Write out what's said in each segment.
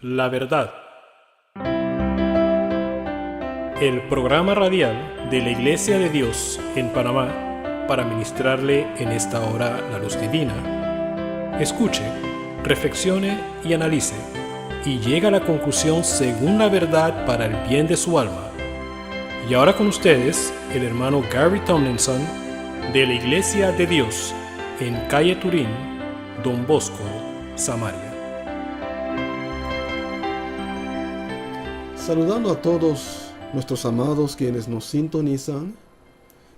La verdad. El programa radial de la Iglesia de Dios en Panamá para ministrarle en esta hora la luz divina. Escuche, reflexione y analice, y llegue a la conclusión según la verdad para el bien de su alma. Y ahora con ustedes, el hermano Gary Tomlinson de la Iglesia de Dios en calle Turín, Don Bosco, Samaria. Saludando a todos nuestros amados quienes nos sintonizan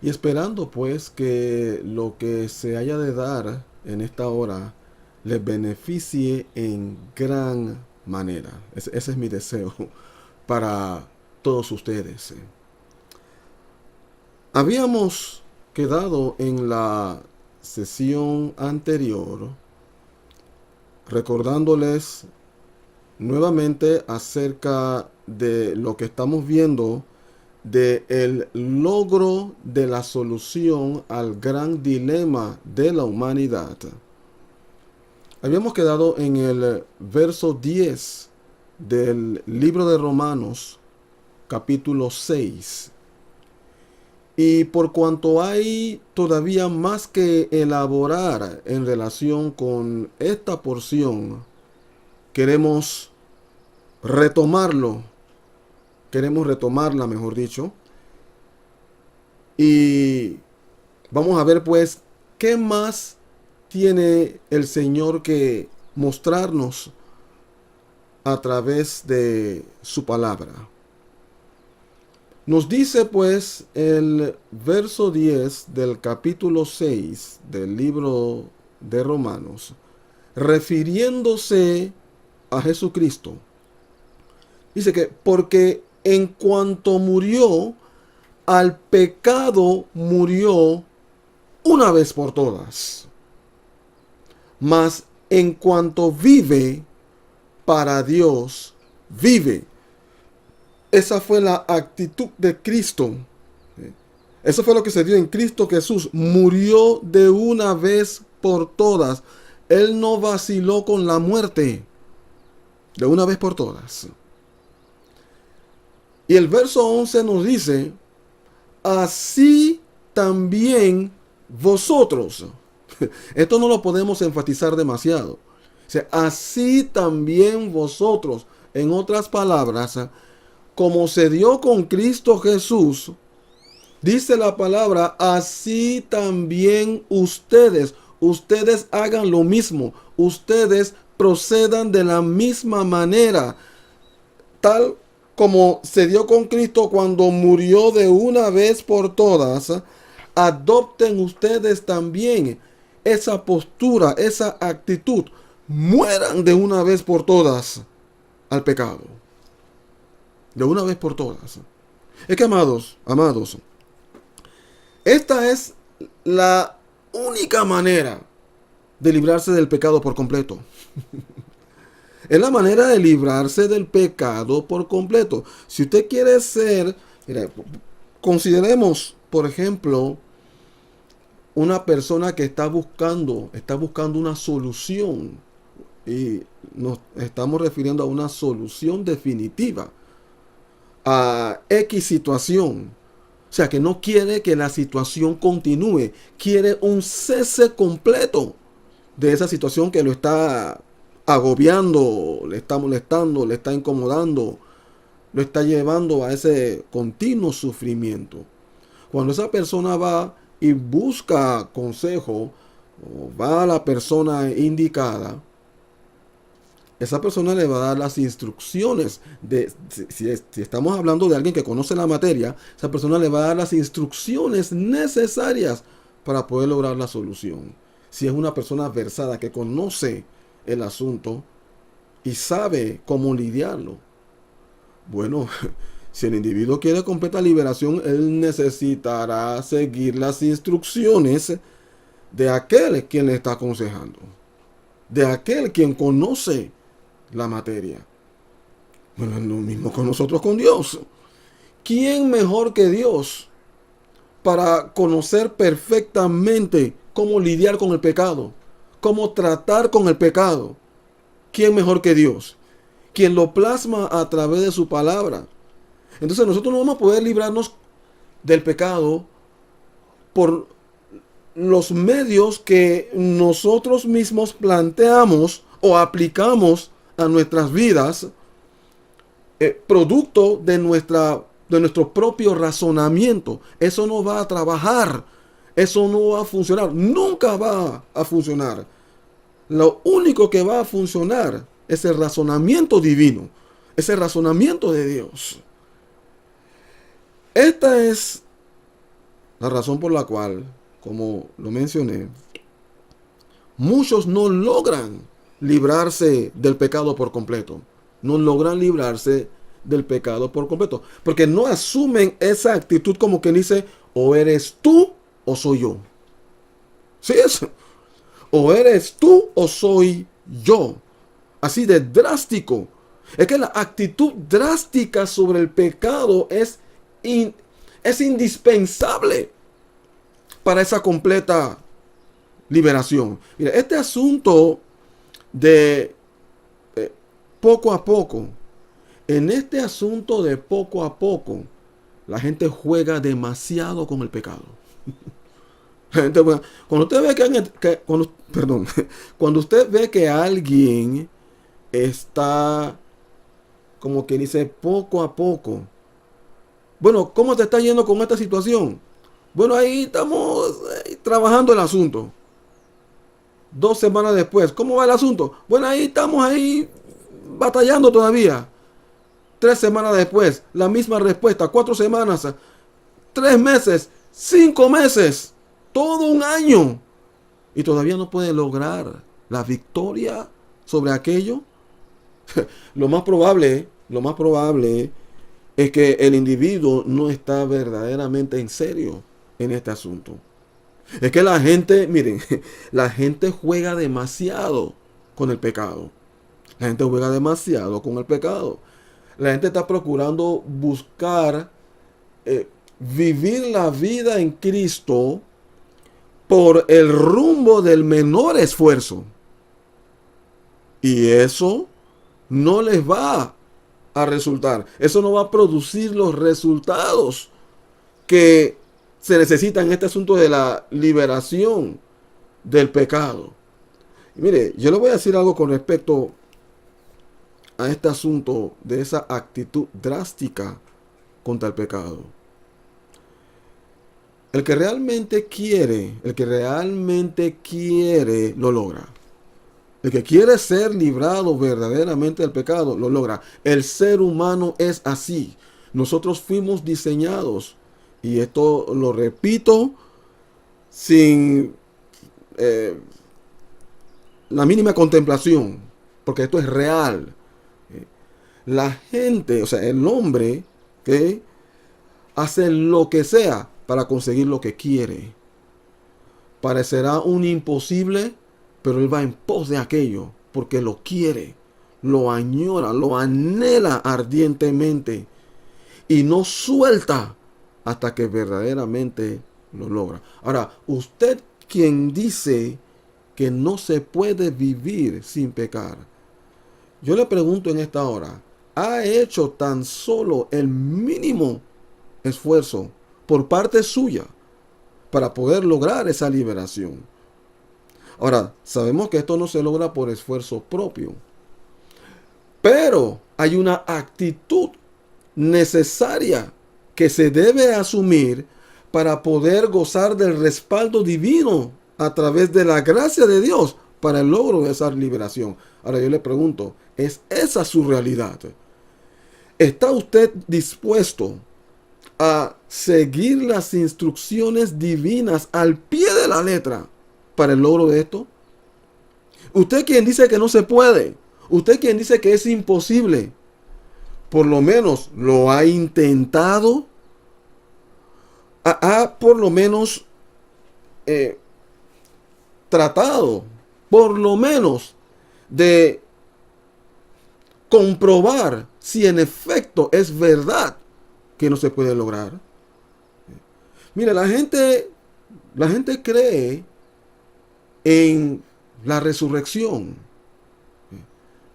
y esperando pues que lo que se haya de dar en esta hora les beneficie en gran manera. Ese es mi deseo para todos ustedes. Habíamos quedado en la sesión anterior recordándoles nuevamente acerca de lo que estamos viendo de el logro de la solución al gran dilema de la humanidad. Habíamos quedado en el verso 10 del libro de Romanos, capítulo 6. Y por cuanto hay todavía más que elaborar en relación con esta porción, queremos retomarla, mejor dicho. Y vamos a ver pues qué más tiene el Señor que mostrarnos a través de su palabra. Nos dice pues el verso 10 del capítulo 6 del libro de Romanos, refiriéndose a Jesucristo. Dice que porque en cuanto murió, al pecado murió una vez por todas. Mas en cuanto vive, para Dios vive. Esa fue la actitud de Cristo. Eso fue lo que se dio en Cristo Jesús. Murió de una vez por todas. Él no vaciló con la muerte. De una vez por todas. Y el verso 11 nos dice, así también vosotros. Esto no lo podemos enfatizar demasiado. O sea, así también vosotros. En otras palabras, como se dio con Cristo Jesús, dice la palabra, así también ustedes hagan lo mismo. Ustedes procedan de la misma manera, tal como se dio con Cristo cuando murió de una vez por todas. Adopten ustedes también esa postura, esa actitud. Mueran de una vez por todas al pecado. De una vez por todas. Es que, amados, esta es la única manera de librarse del pecado por completo. Es la manera de librarse del pecado por completo. Si usted quiere ser, mire, consideremos, por ejemplo, una persona que está buscando una solución. Y nos estamos refiriendo a una solución definitiva a X situación. O sea, que no quiere que la situación continúe. Quiere un cese completo de esa situación que lo está agobiando, le está molestando, le está incomodando, lo está llevando a ese continuo sufrimiento. Cuando esa persona va y busca consejo, o va a la persona indicada, esa persona le va a dar las instrucciones si estamos hablando de alguien que conoce la materia, esa persona le va a dar las instrucciones necesarias para poder lograr la solución. Si es una persona versada que conoce el asunto y sabe cómo lidiarlo. Bueno, si el individuo quiere completa liberación, él necesitará seguir las instrucciones de aquel quien le está aconsejando, de aquel quien conoce la materia. Bueno, es lo mismo con nosotros, con Dios. ¿Quién mejor que Dios para conocer perfectamente cómo lidiar con el pecado? ¿Cómo tratar con el pecado? ¿Quién mejor que Dios? quien lo plasma a través de su palabra. Entonces nosotros no vamos a poder librarnos del pecado por los medios que nosotros mismos planteamos o aplicamos a nuestras vidas, producto de nuestro propio razonamiento. Eso no va a trabajar, eso no va a funcionar, nunca va a funcionar. Lo único que va a funcionar es el razonamiento divino, es el razonamiento de Dios. Esta es la razón por la cual, como lo mencioné, muchos no logran librarse del pecado por completo. No logran librarse del pecado por completo. Porque no asumen esa actitud como que dice, o eres tú o soy yo. ¿Sí es? O eres tú o soy yo. Así de drástico. Es que la actitud drástica sobre el pecado es indispensable para esa completa liberación. Mira, este asunto de poco a poco, en este asunto de poco a poco, la gente juega demasiado con el pecado. Cuando usted ve cuando usted ve que alguien está, como que dice, poco a poco, bueno, ¿cómo te está yendo con esta situación? Bueno, ahí estamos trabajando el asunto. 2 semanas después, ¿cómo va el asunto? Bueno, ahí estamos batallando todavía. 3 semanas después, la misma respuesta. 4 semanas, 3 meses, 5 meses, todo un año. Y todavía no puede lograr la victoria sobre aquello. Lo más probable es que el individuo no está verdaderamente en serio en este asunto. Es que la gente, miren, la gente juega demasiado con el pecado. La gente juega demasiado con el pecado. La gente está procurando buscar vivir la vida en Cristo por el rumbo del menor esfuerzo. Y eso no les va a resultar. Eso no va a producir los resultados que se necesitan en este asunto de la liberación del pecado. Y mire, yo le voy a decir algo con respecto a este asunto de esa actitud drástica contra el pecado. El que realmente quiere, lo logra. El que quiere ser librado verdaderamente del pecado, lo logra. El ser humano es así. Nosotros fuimos diseñados, y esto lo repito sin la mínima contemplación, porque esto es real. La gente, o sea, el hombre, ¿okay?, hace lo que sea para conseguir lo que quiere. Parecerá un imposible, pero él va en pos de aquello porque lo quiere, lo añora, lo anhela ardientemente y no suelta hasta que verdaderamente lo logra. Ahora, usted quien dice que no se puede vivir sin pecar, yo le pregunto en esta hora, ¿ha hecho tan solo el mínimo esfuerzo por parte suya para poder lograr esa liberación? Ahora, sabemos que esto no se logra por esfuerzo propio, pero hay una actitud necesaria que se debe asumir para poder gozar del respaldo divino a través de la gracia de Dios para el logro de esa liberación. Ahora yo le pregunto, ¿es esa su realidad? ¿Está usted dispuesto a seguir las instrucciones divinas al pie de la letra para el logro de esto? Usted quien dice que no se puede, usted quien dice que es imposible, por lo menos lo ha intentado, ha por lo menos tratado, por lo menos, de comprobar si en efecto es verdad que no se puede lograr. Mire, la gente cree en la resurrección.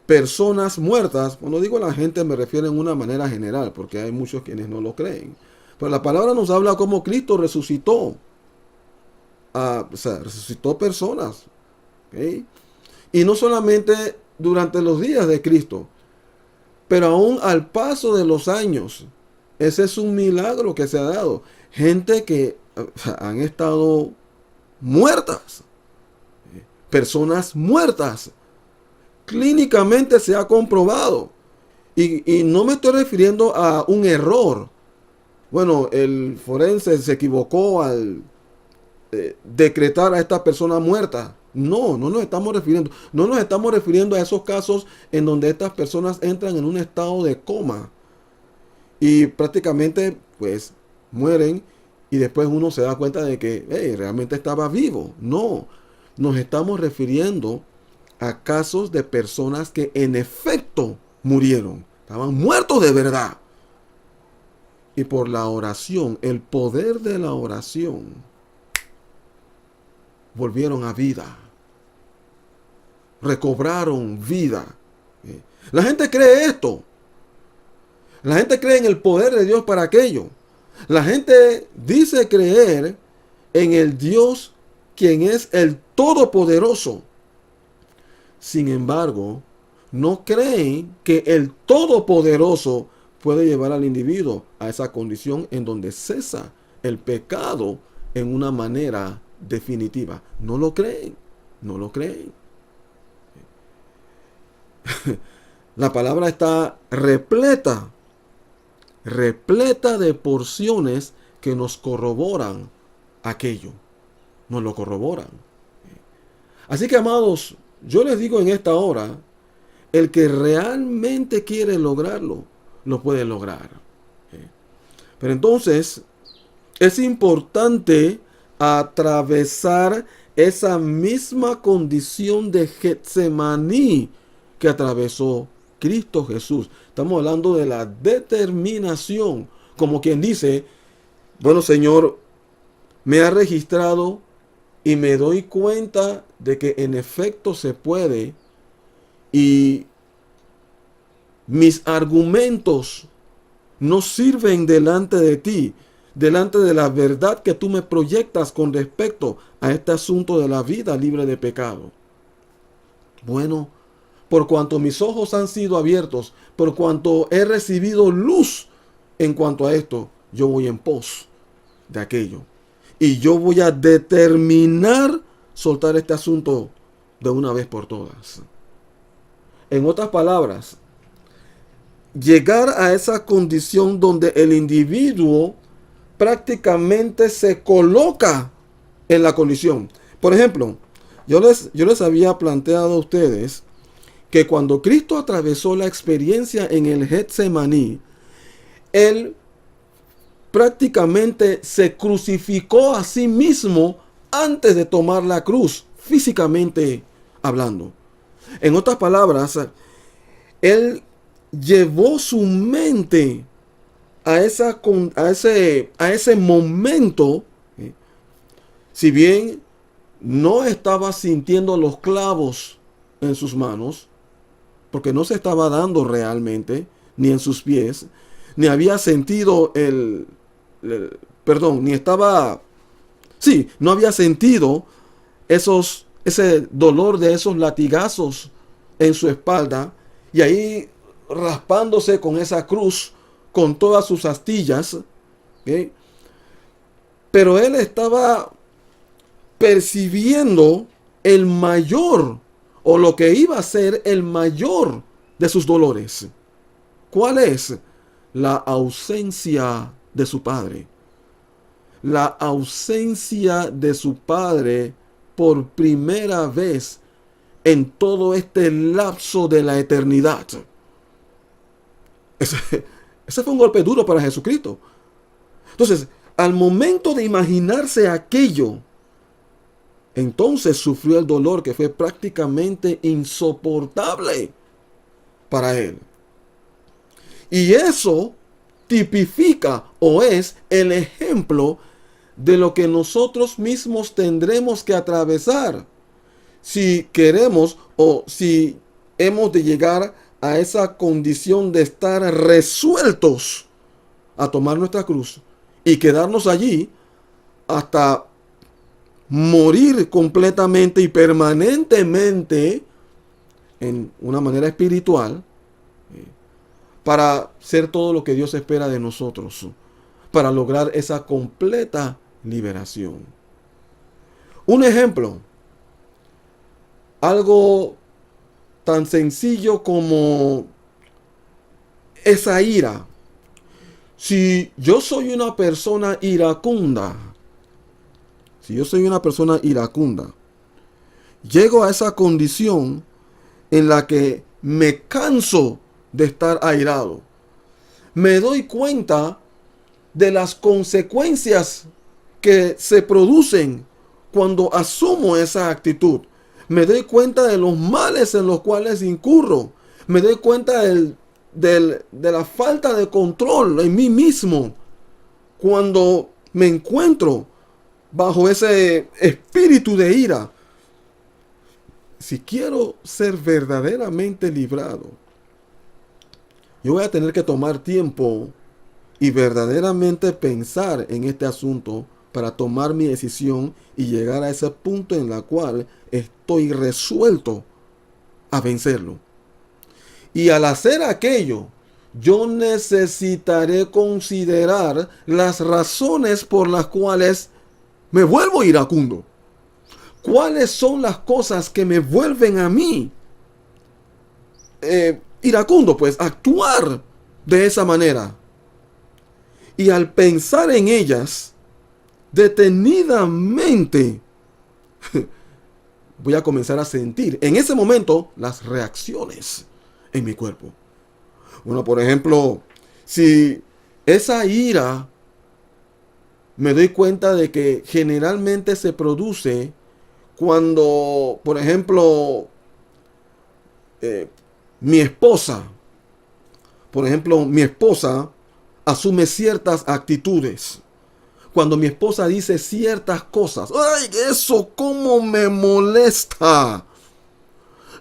personas muertas. Cuando digo la gente me refiero en una manera general, porque hay muchos quienes no lo creen. Pero la palabra nos habla cómo Cristo resucitó. Resucitó personas. ¿Okay? Y no solamente durante los días de Cristo, pero aún al paso de los años. Ese es un milagro que se ha dado. Gente que han estado muertas. Personas muertas. Clínicamente se ha comprobado. Y no me estoy refiriendo a un error. Bueno, el forense se equivocó al decretar a esta persona muerta. No nos estamos refiriendo. No nos estamos refiriendo a esos casos en donde estas personas entran en un estado de coma. Y prácticamente, pues, mueren. Y después uno se da cuenta de que realmente estaba vivo. No, nos estamos refiriendo a casos de personas que en efecto murieron. Estaban muertos de verdad. Y por la oración, el poder de la oración, volvieron a vida. Recobraron vida. La gente cree esto. La gente cree en el poder de Dios para aquello. La gente dice creer en el Dios quien es el Todopoderoso. Sin embargo, no creen que el Todopoderoso puede llevar al individuo a esa condición en donde cesa el pecado en una manera definitiva. No lo creen. No lo creen. La palabra está repleta de porciones que nos corroboran aquello. Nos lo corroboran. Así que, amados, yo les digo en esta hora, el que realmente quiere lograrlo, lo puede lograr. Pero entonces, es importante atravesar esa misma condición de Getsemaní que atravesó Cristo Jesús. Estamos hablando de la determinación, como quien dice, bueno, Señor, me ha registrado y me doy cuenta de que en efecto se puede, y mis argumentos no sirven delante de ti, delante de la verdad que tú me proyectas con respecto a este asunto de la vida libre de pecado. Bueno, por cuanto mis ojos han sido abiertos, por cuanto he recibido luz en cuanto a esto, yo voy en pos de aquello. Y yo voy a determinar soltar este asunto de una vez por todas. En otras palabras, llegar a esa condición donde el individuo prácticamente se coloca en la condición. Por ejemplo, yo les había planteado a ustedes que cuando Cristo atravesó la experiencia en el Getsemaní, Él prácticamente se crucificó a sí mismo antes de tomar la cruz, físicamente hablando. En otras palabras, Él llevó su mente a ese momento, si bien no estaba sintiendo los clavos en sus manos, porque no se estaba dando realmente, ni en sus pies, ni había sentido no había sentido ese dolor de esos latigazos en su espalda, y ahí raspándose con esa cruz, con todas sus astillas, ¿okay? Pero él estaba percibiendo el mayor, o lo que iba a ser el mayor de sus dolores. ¿Cuál es? La ausencia de su padre. La ausencia de su padre por primera vez en todo este lapso de la eternidad. Ese fue un golpe duro para Jesucristo. Entonces, al momento de imaginarse aquello, entonces sufrió el dolor que fue prácticamente insoportable para él. Y eso tipifica o es el ejemplo de lo que nosotros mismos tendremos que atravesar si queremos o si hemos de llegar a esa condición de estar resueltos a tomar nuestra cruz y quedarnos allí hasta morir completamente y permanentemente en una manera espiritual para ser todo lo que Dios espera de nosotros, para lograr esa completa liberación. Un ejemplo, algo tan sencillo como esa ira. Si yo soy una persona iracunda, llego a esa condición en la que me canso de estar airado. Me doy cuenta de las consecuencias que se producen cuando asumo esa actitud. Me doy cuenta de los males en los cuales incurro. Me doy cuenta de la falta de control en mí mismo cuando me encuentro bajo ese espíritu de ira. Si quiero ser verdaderamente librado, yo voy a tener que tomar tiempo y verdaderamente pensar en este asunto para tomar mi decisión y llegar a ese punto en el cual estoy resuelto a vencerlo. Y al hacer aquello, yo necesitaré considerar las razones por las cuales me vuelvo iracundo. ¿Cuáles son las cosas que me vuelven a mí iracundo? Pues actuar de esa manera. Y al pensar en ellas detenidamente, voy a comenzar a sentir en ese momento las reacciones en mi cuerpo. Bueno, por ejemplo, si esa ira me doy cuenta de que generalmente se produce cuando, por ejemplo, mi esposa asume ciertas actitudes. Cuando mi esposa dice ciertas cosas, ¡ay, eso cómo me molesta!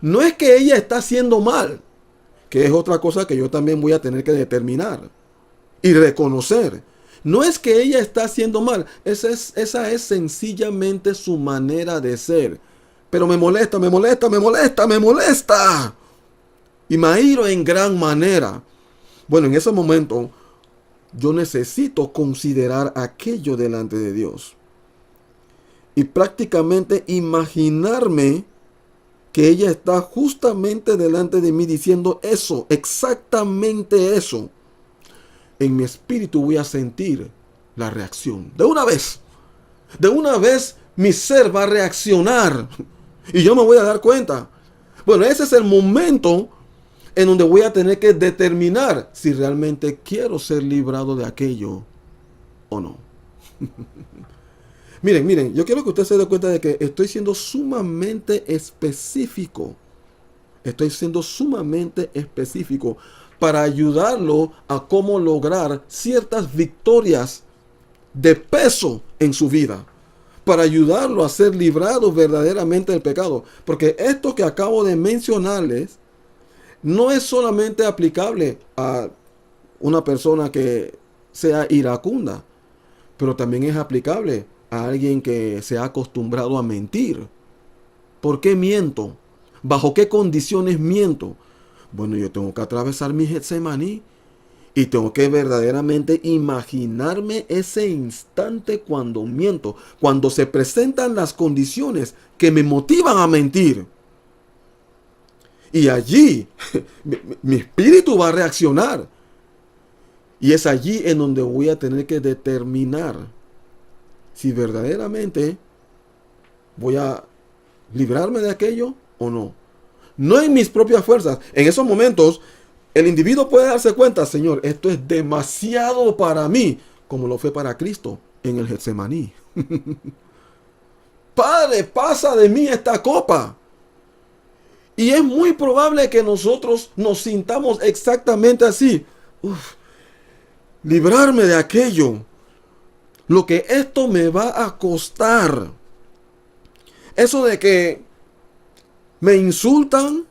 No es que ella está haciendo mal, que es otra cosa que yo también voy a tener que determinar y reconocer. No es que ella está haciendo mal, esa es sencillamente su manera de ser. Pero me molesta. Y me airo en gran manera. Bueno, en ese momento yo necesito considerar aquello delante de Dios. Y prácticamente imaginarme que ella está justamente delante de mí diciendo eso, exactamente eso. En mi espíritu voy a sentir la reacción. De una vez mi ser va a reaccionar. Y yo me voy a dar cuenta. Bueno, ese es el momento en donde voy a tener que determinar si realmente quiero ser librado de aquello o no. Miren, yo quiero que usted se dé cuenta de que estoy siendo sumamente específico. Para ayudarlo a cómo lograr ciertas victorias de peso en su vida. Para ayudarlo a ser librado verdaderamente del pecado. Porque esto que acabo de mencionarles no es solamente aplicable a una persona que sea iracunda, pero también es aplicable a alguien que se ha acostumbrado a mentir. ¿Por qué miento? ¿Bajo qué condiciones miento? Bueno, yo tengo que atravesar mi Getsemaní y tengo que verdaderamente imaginarme ese instante cuando miento, cuando se presentan las condiciones que me motivan a mentir. Y allí mi espíritu va a reaccionar. Y es allí en donde voy a tener que determinar si verdaderamente voy a librarme de aquello o no. No en mis propias fuerzas. En esos momentos, el individuo puede darse cuenta, Señor, esto es demasiado para mí, como lo fue para Cristo en el Getsemaní. Padre, pasa de mí esta copa. Y es muy probable que nosotros nos sintamos exactamente así. Librarme de aquello. Lo que esto me va a costar. Eso de que me insultan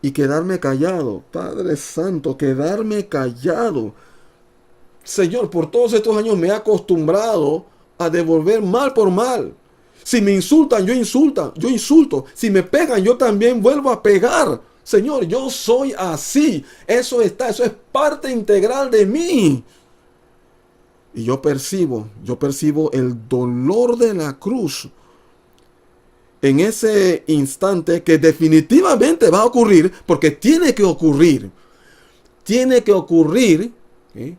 y quedarme callado. Padre Santo, quedarme callado. Señor, por todos estos años me he acostumbrado a devolver mal por mal. Si me insultan, yo insulto. Si me pegan, yo también vuelvo a pegar. Señor, yo soy así. Eso es parte integral de mí. Y yo percibo el dolor de la cruz en ese instante que definitivamente va a ocurrir, porque tiene que ocurrir. Tiene que ocurrir, ¿sí?,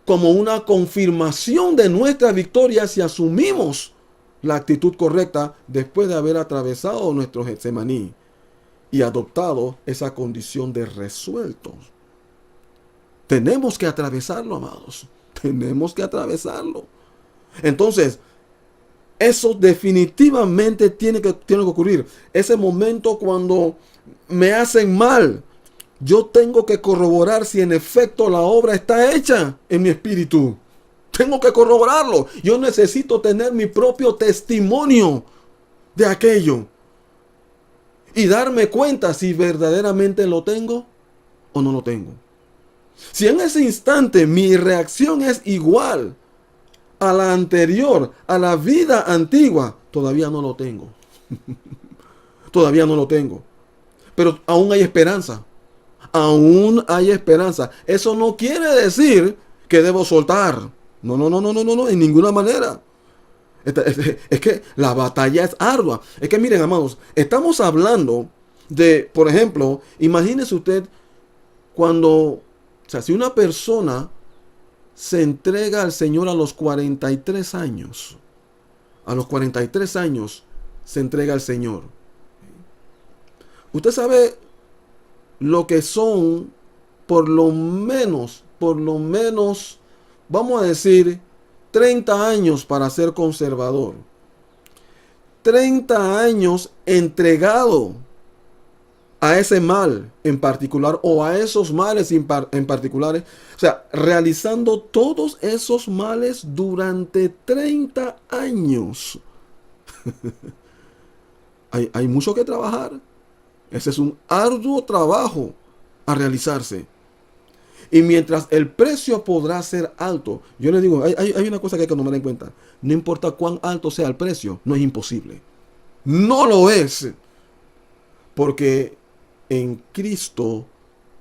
como una confirmación de nuestra victoria si asumimos la actitud correcta después de haber atravesado nuestro Getsemaní y adoptado esa condición de resueltos. Tenemos que atravesarlo, amados. Tenemos que atravesarlo. Entonces, eso definitivamente tiene que ocurrir. Ese momento cuando me hacen mal, yo tengo que corroborar si en efecto la obra está hecha en mi espíritu. Tengo que corroborarlo. Yo necesito tener mi propio testimonio de aquello y darme cuenta si verdaderamente lo tengo o no lo tengo. Si en ese instante mi reacción es igual a la anterior, a la vida antigua, todavía no lo tengo. Todavía no lo tengo. Pero aún hay esperanza. Aún hay esperanza. Eso no quiere decir que debo soltar. No, en ninguna manera. Es que la batalla es ardua. Es que miren, amados, estamos hablando de, por ejemplo, imagínese usted cuando, si una persona se entrega al Señor a los 43 años. A los 43 años se entrega al Señor. Usted sabe lo que son, por lo menos, vamos a decir, 30 años para ser conservador. 30 años entregado a ese mal en particular o a esos males en particulares. O sea, realizando todos esos males durante 30 años. Hay mucho que trabajar. Ese es un arduo trabajo a realizarse. Y mientras el precio podrá ser alto, yo le digo, hay una cosa que hay que tomar en cuenta. No importa cuán alto sea el precio, no es imposible. No lo es. Porque en Cristo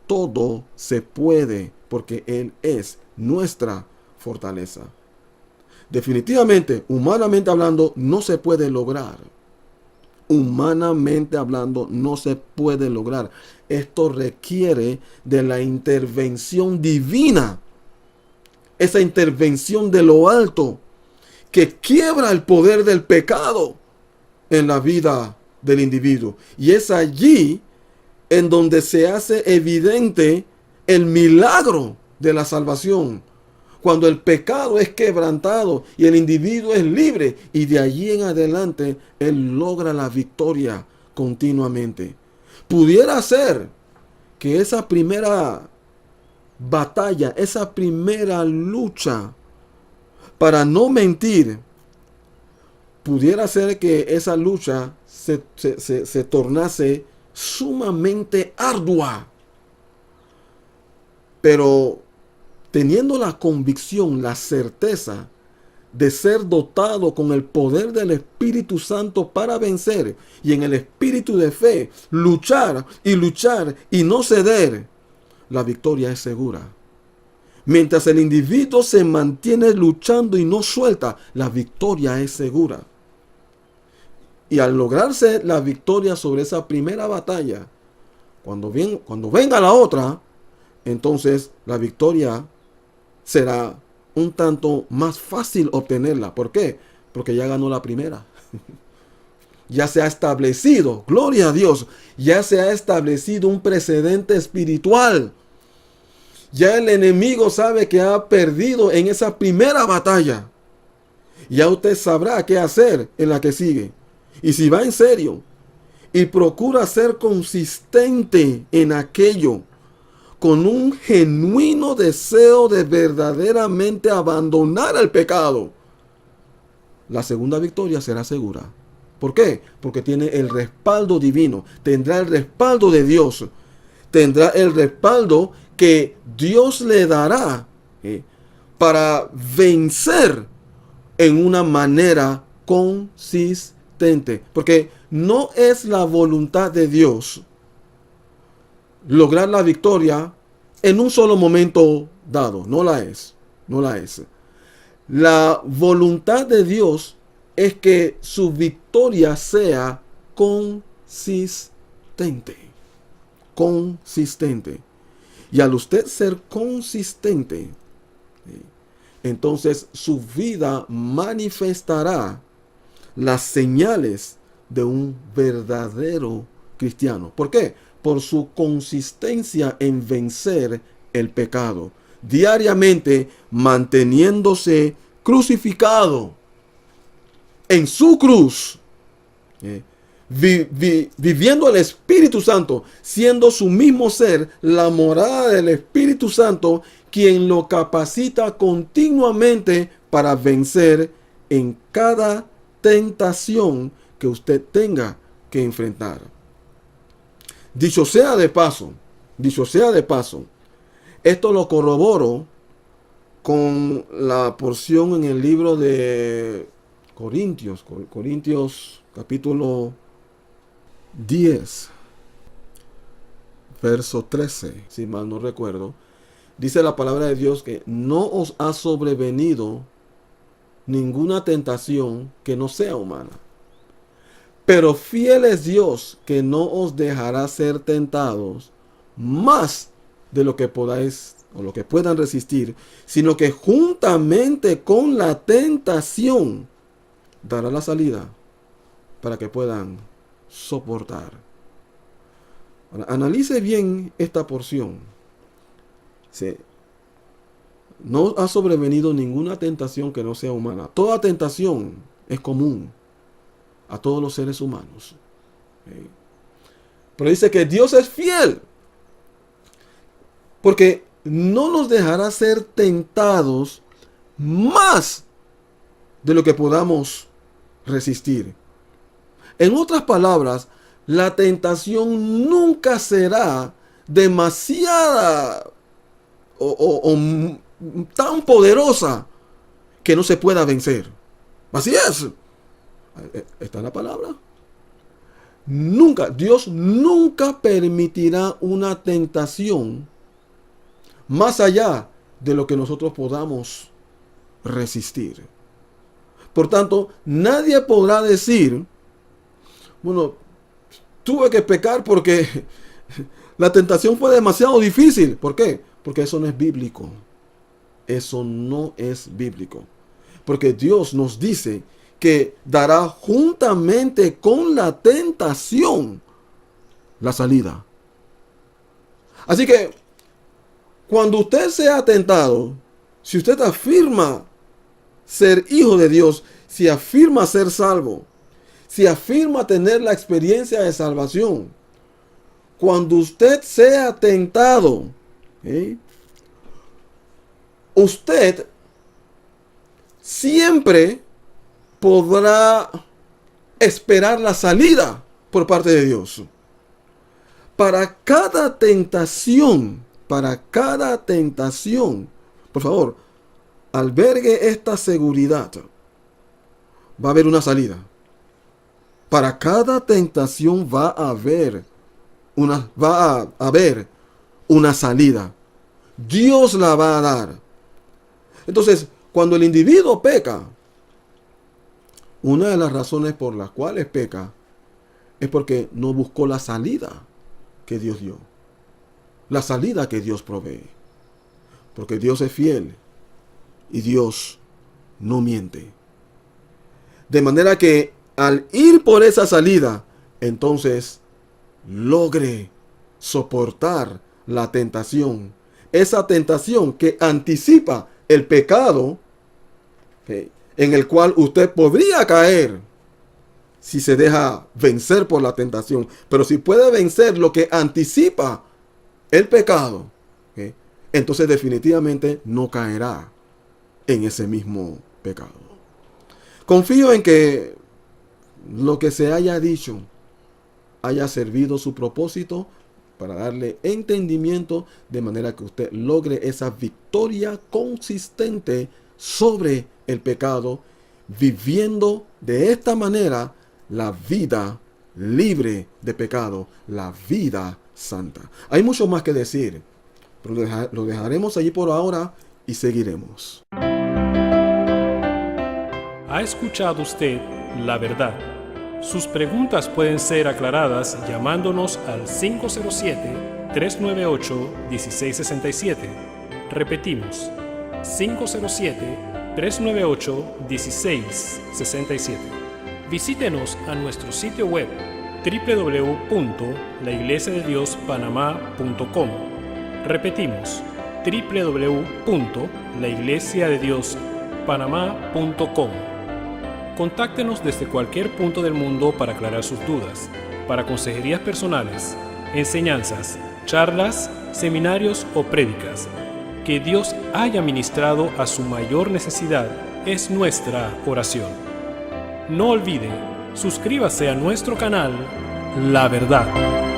todo se puede, porque Él es nuestra fortaleza. Definitivamente, humanamente hablando, no se puede lograr. Humanamente hablando, no se puede lograr. Esto requiere de la intervención divina. Esa intervención de lo alto que quiebra el poder del pecado en la vida del individuo. Y es allí en donde se hace evidente el milagro de la salvación. Cuando el pecado es quebrantado y el individuo es libre, y de allí en adelante él logra la victoria continuamente. Pudiera ser que esa primera batalla, esa primera lucha, para no mentir, pudiera ser que esa lucha se tornase sumamente ardua. Pero teniendo la convicción, la certeza de ser dotado con el poder del Espíritu Santo para vencer, y en el espíritu de fe, luchar y no ceder, la victoria es segura. Mientras el individuo se mantiene luchando y no suelta, la victoria es segura. Y al lograrse la victoria sobre esa primera batalla, cuando venga la otra, entonces la victoria será un tanto más fácil obtenerla. ¿Por qué? Porque ya ganó la primera. Ya se ha establecido, gloria a Dios, ya se ha establecido un precedente espiritual. Ya el enemigo sabe que ha perdido en esa primera batalla. Ya usted sabrá qué hacer en la que sigue. Y si va en serio y procura ser consistente en aquello, con un genuino deseo de verdaderamente abandonar el pecado, la segunda victoria será segura. ¿Por qué? Porque tiene el respaldo divino, tendrá el respaldo de Dios, tendrá el respaldo que Dios le dará para vencer en una manera consistente. Porque no es la voluntad de Dios lograr la victoria en un solo momento dado. No la es. No la es. La voluntad de Dios es que su victoria sea consistente. Consistente. Y al usted ser consistente, entonces su vida manifestará las señales de un verdadero cristiano. ¿Por qué? Por su consistencia en vencer el pecado, diariamente manteniéndose crucificado en su cruz, viviendo el Espíritu Santo, siendo su mismo ser la morada del Espíritu Santo, quien lo capacita continuamente para vencer en cada tentación que usted tenga que enfrentar. Dicho sea de paso, esto lo corroboro con la porción en el libro de Corintios capítulo 10, verso 13, si mal no recuerdo. Dice la palabra de Dios que no os ha sobrevenido ninguna tentación que no sea humana. Pero fiel es Dios, que no os dejará ser tentados más de lo que podáis o lo que puedan resistir, sino que juntamente con la tentación dará la salida para que puedan soportar. Ahora, analice bien esta porción. Sí. No ha sobrevenido ninguna tentación que no sea humana. Toda tentación es común a todos los seres humanos. Pero dice que Dios es fiel, porque no nos dejará ser tentados más de lo que podamos resistir. En otras palabras, la tentación nunca será demasiada o tan poderosa que no se pueda vencer. Así es. Está en la palabra. Dios nunca permitirá una tentación más allá de lo que nosotros podamos resistir. Por tanto, nadie podrá decir, bueno, tuve que pecar porque la tentación fue demasiado difícil. ¿Por qué? Porque eso no es bíblico. Eso no es bíblico. Porque Dios nos dice que dará juntamente con la tentación la salida. Así que cuando usted sea tentado, si usted afirma ser hijo de Dios, si afirma ser salvo, si afirma tener la experiencia de salvación, cuando usted sea tentado, usted siempre podrá esperar la salida por parte de Dios. Para cada tentación, por favor, albergue esta seguridad. Va a haber una salida. Para cada tentación va a haber una salida. Dios la va a dar. Entonces, cuando el individuo peca, una de las razones por las cuales peca es porque no buscó la salida que Dios dio. La salida que Dios provee. Porque Dios es fiel y Dios no miente. De manera que al ir por esa salida, entonces logre soportar la tentación. Esa tentación que anticipa el pecado, en el cual usted podría caer si se deja vencer por la tentación. Pero si puede vencer lo que anticipa el pecado, entonces definitivamente no caerá en ese mismo pecado. Confío en que lo que se haya dicho haya servido su propósito para darle entendimiento de manera que usted logre esa victoria consistente sobre el pecado, viviendo de esta manera la vida libre de pecado, la vida santa. Hay mucho más que decir, pero lo dejaremos allí por ahora y seguiremos. ¿Ha escuchado usted la verdad? Sus preguntas pueden ser aclaradas llamándonos al 507-398-1667. Repetimos, 507-398-1667. Visítenos a nuestro sitio web www.laiglesiadediospanamá.com. Repetimos, www.laiglesiadediospanamá.com. Contáctenos desde cualquier punto del mundo para aclarar sus dudas, para consejerías personales, enseñanzas, charlas, seminarios o prédicas. Que Dios haya ministrado a su mayor necesidad es nuestra oración. No olvide, suscríbase a nuestro canal La Verdad.